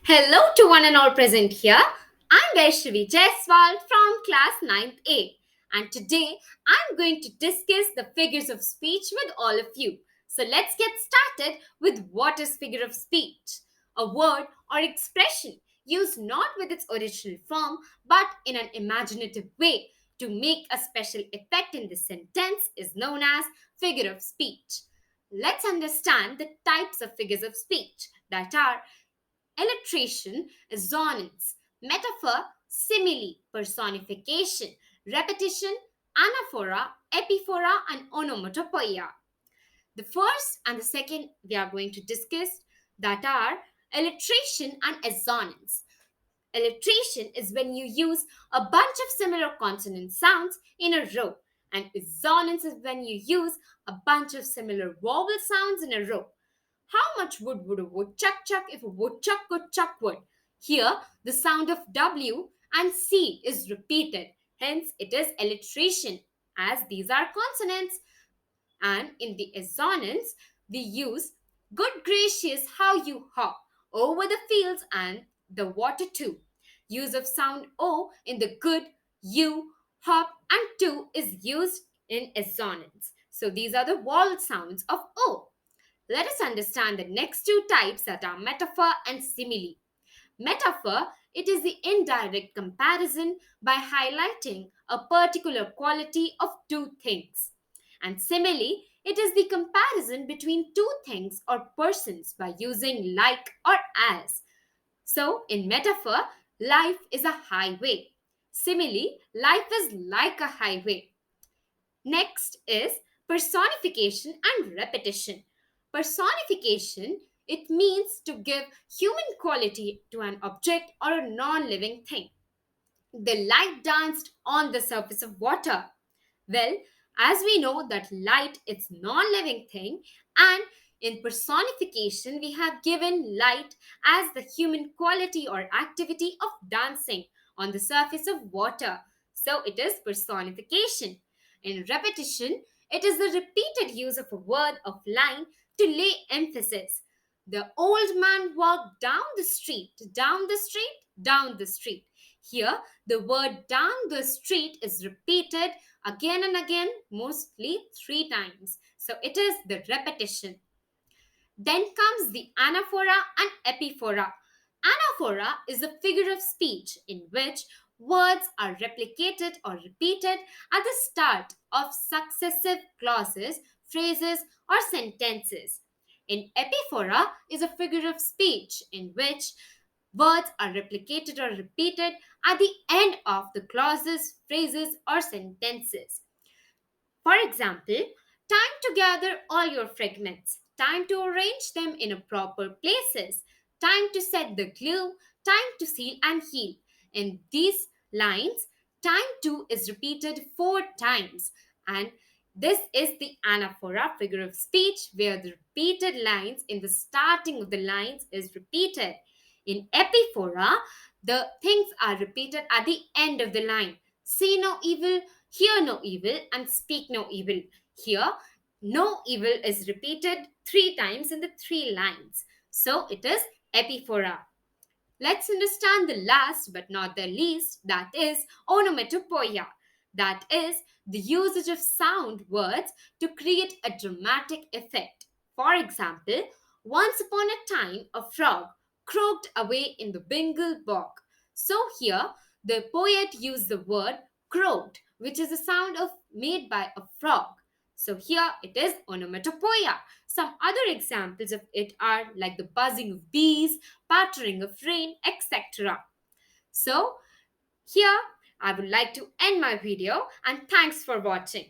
Hello to one and all present here. I'm Vaishnavi Jaiswal from class 9th A, and today I'm going to discuss the figures of speech with all of you. So let's get started with what is figure of speech. A word or expression used not with its original form but in an imaginative way to make a special effect in the sentence is known as figure of speech. Let's understand the types of figures of speech that are alliteration, assonance, metaphor, simile, personification, repetition, anaphora, epiphora, and onomatopoeia. The first and the second we are going to discuss that are alliteration and assonance. Alliteration is when you use a bunch of similar consonant sounds in a row, and assonance is when you use a bunch of similar vowel sounds in a row. How much wood would a woodchuck chuck if a woodchuck could chuck wood? Here, the sound of W and C is repeated, hence, it is alliteration, as these are consonants. And in the assonance, we use good gracious, how you hop over the fields and the water too. Use of sound O in the good, you, hop, and to is used in assonance. So these are the vowel sounds of O. Let us understand the next two types that are metaphor and simile. Metaphor, it is the indirect comparison by highlighting a particular quality of two things. And simile, it is the comparison between two things or persons by using like or as. So, in metaphor, life is a highway. Simile, life is like a highway. Next is personification and repetition. Personification, it means to give human quality to an object or a non-living thing. The light danced on the surface of water. Well, as we know that light is non-living thing, and in personification we have given light as the human quality or activity of dancing on the surface of water. So it is personification. In repetition, it is the repeated use of a word of line to lay emphasis. The old man walked down the street, down the street, down the street. Here, the word down the street is repeated again and again, mostly three times. So it is the repetition. Then comes the anaphora and epiphora. Anaphora is a figure of speech in which words are replicated or repeated at the start of successive clauses, phrases, or sentences. In epiphora is a figure of speech in which words are replicated or repeated at the end of the clauses, phrases, or sentences. For example, time to gather all your fragments, time to arrange them in a proper places, time to set the glue, time to seal and heal. In these lines, time to is repeated four times, and this is the anaphora figure of speech where the repeated lines in the starting of the lines is repeated. In epiphora, the things are repeated at the end of the line. See no evil, hear no evil, and speak no evil. Here, no evil is repeated three times in the three lines. So it is epiphora. Let's understand the last but not the least, that is onomatopoeia. That is the usage of sound words to create a dramatic effect. For example, once upon a time a frog croaked away in the Bengal bog. So here the poet used the word croaked, which is a sound of made by a frog. So here it is onomatopoeia. Some other examples of it are like the buzzing of bees, pattering of rain, etc. So, here I would like to end my video and thanks for watching.